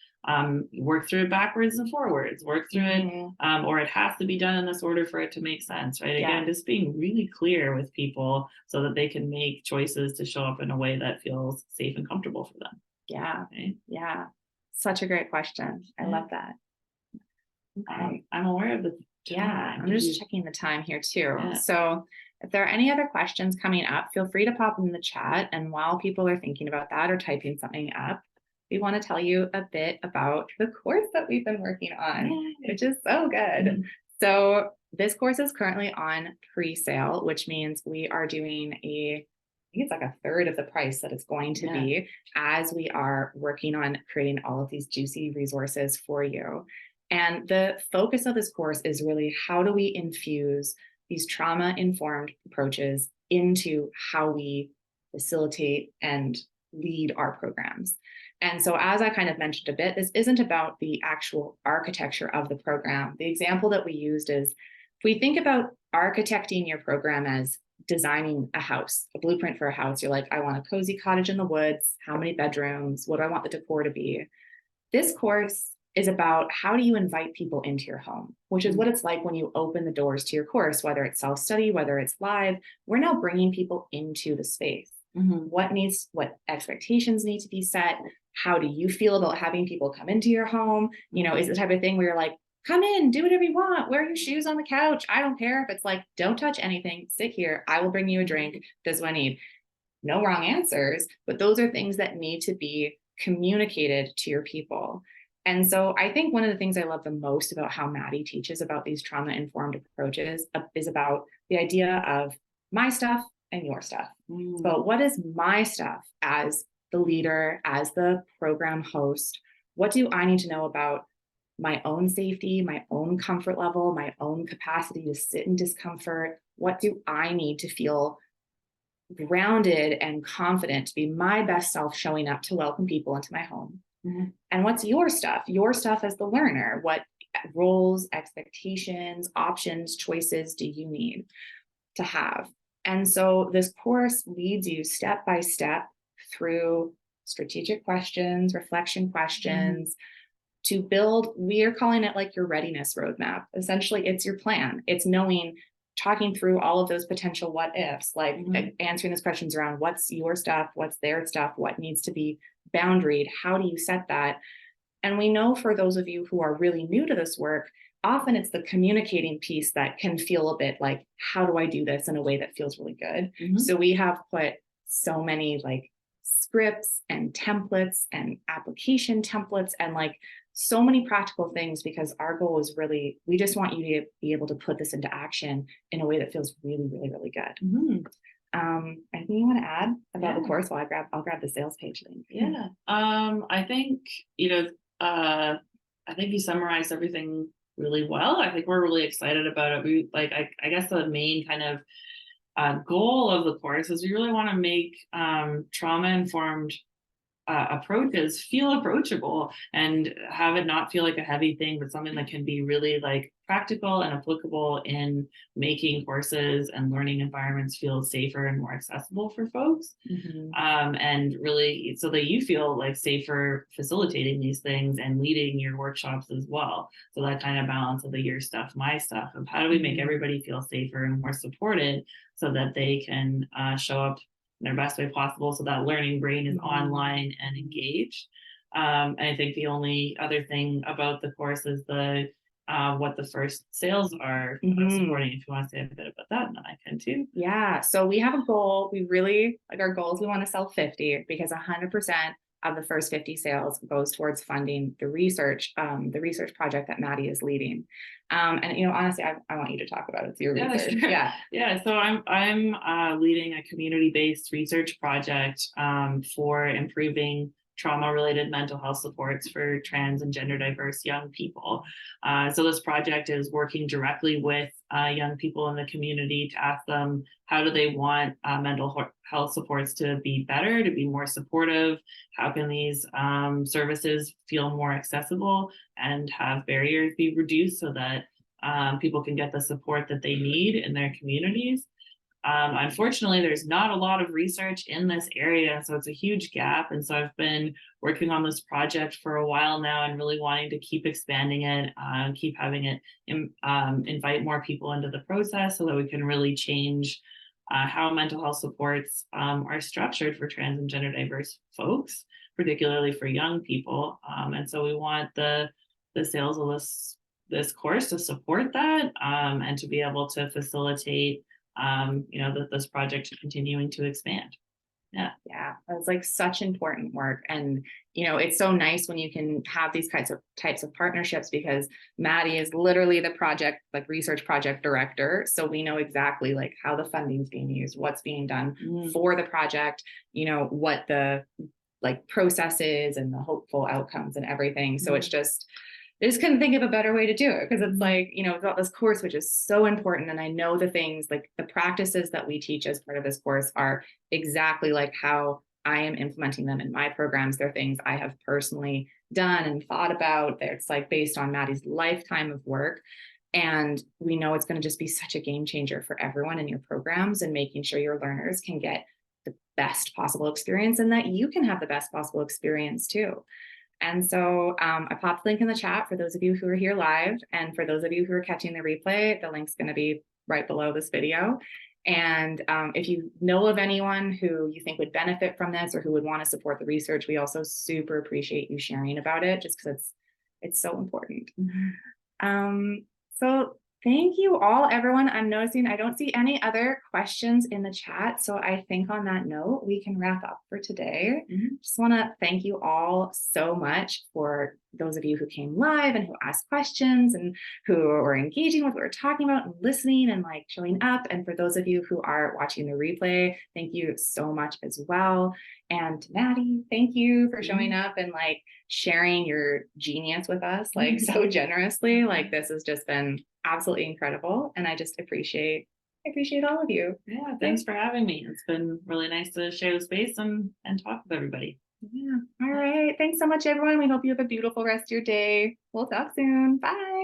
Work through it backwards and forwards, work through it, or it has to be done in this order for it to make sense, right? Again, just being really clear with people so that they can make choices to show up in a way that feels safe and comfortable for them. Yeah. Right? Yeah. Such a great question. I love that. Okay. I'm aware of the time. Yeah, I'm just checking the time here too. So if there are any other questions coming up, feel free to pop them in the chat. And while people are thinking about that or typing something up, we want to tell you a bit about the course that we've been working on, which is so good. So this course is currently on pre-sale, which means we are doing I think it's like a third of the price that it's going to be as we are working on creating all of these juicy resources for you. And the focus of this course is really how do we infuse these trauma-informed approaches into how we facilitate and lead our programs. And so as I kind of mentioned a bit, this isn't about the actual architecture of the program. The example that we used is if we think about architecting your program as designing a house, a blueprint for a house, you're like, I want a cozy cottage in the woods. How many bedrooms? What do I want the decor to be? This course is about how do you invite people into your home, which is what it's like when you open the doors to your course, whether it's self-study, whether it's live. We're now bringing people into the space. What expectations need to be set? How do you feel about having people come into your home? Is it the type of thing where you're like, come in, do whatever you want, wear your shoes on the couch. I don't care. If it's like, don't touch anything, sit here, I will bring you a drink. This is what I need. No wrong answers, but those are things that need to be communicated to your people. And so I think one of the things I love the most about how Maddie teaches about these trauma-informed approaches is about the idea of my stuff and your stuff. So what is my stuff as the leader, as the program host? What do I need to know about my own safety, my own comfort level, my own capacity to sit in discomfort? What do I need to feel grounded and confident to be my best self showing up to welcome people into my home? And what's your stuff? Your stuff as the learner. What roles, expectations, options, choices do you need to have? And so this course leads you step by step through strategic questions, reflection questions, to build, we are calling it like your readiness roadmap. Essentially, it's your plan. It's knowing, talking through all of those potential what ifs, like answering those questions around what's your stuff, what's their stuff, what needs to be boundaried, how do you set that? And we know for those of you who are really new to this work, often it's the communicating piece that can feel a bit like, how do I do this in a way that feels really good? Mhm. So we have put so many like scripts and templates and application templates and like so many practical things, because our goal is really, we just want you to be able to put this into action in a way that feels really, really, really good. Mhm. Anything you want to add about the Yeah. course? Well, I'll grab the sales page link. Yeah. I think, I think you summarized everything really well. I think we're really excited about it. We like, I guess the main kind of goal of the course is we really want to make trauma informed approaches feel approachable and have it not feel like a heavy thing, but something that can be really like practical and applicable in making courses and learning environments feel safer and more accessible for folks. Mhm. And really so that you feel like safer facilitating these things and leading your workshops as well. So that kind of balance of the your stuff, my stuff, of how do we make Mhm. everybody feel safer and more supported so that they can show up in their best way possible, so that learning brain is Mhm. online and engaged. And I think the only other thing about the course is the what the first sales are supporting. If you want to say a bit about that, and I can too. Yeah. So we have a goal. We really like our goals. We want to sell 50 because 100% of the first 50 sales goes towards funding the research project that Maddie is leading. And honestly, I want you to talk about it. It's your Yeah, research. sure. Yeah. Yeah, so I'm leading a community-based research project for improving trauma-related mental health supports for trans and gender diverse young people. So this project is working directly with young people in the community to ask them how do they want mental health supports to be better, to be more supportive. How can these services feel more accessible and have barriers be reduced so that people can get the support that they need in their communities. Unfortunately, there's not a lot of research in this area, so it's a huge gap. And so I've been working on this project for a while now and really wanting to keep expanding it, keep having it invite more people into the process so that we can really change how mental health supports are structured for trans and gender diverse folks, particularly for young people. And so we want the sales of this course to support that and to be able to facilitate this project continuing to expand. Yeah. Yeah, that's like such important work. And it's so nice when you can have these types of partnerships, because Maddie is literally the project, like research project director. So we know exactly like how the funding is being used, what's being done for the project, what the like processes and the hopeful outcomes and everything. So it's just, I just couldn't think of a better way to do it, because it's like, got this course, which is so important. And I know the things like the practices that we teach as part of this course are exactly like how I am implementing them in my programs. They're things I have personally done and thought about. It's like based on Maddie's lifetime of work. And we know it's going to just be such a game changer for everyone in your programs, and making sure your learners can get the best possible experience and that you can have the best possible experience too. And so I popped the link in the chat for those of you who are here live. And for those of you who are catching the replay, the link's going to be right below this video. And if you know of anyone who you think would benefit from this or who would want to support the research, we also super appreciate you sharing about it, just because it's so important. So thank you all, everyone. I'm noticing I don't see any other questions in the chat. So I think on that note, we can wrap up for today. Just want to thank you all so much, for those of you who came live and who asked questions and who were engaging with what we're talking about and listening and like showing up. And for those of you who are watching the replay, thank you so much as well. And Maddie, thank you for showing up and like sharing your genius with us like so generously. Like this has just been absolutely incredible, and I just appreciate all of you. Yeah, thanks for having me. It's been really nice to share the space and talk with everybody. Yeah. All right. Thanks so much, everyone. We hope you have a beautiful rest of your day. We'll talk soon. Bye.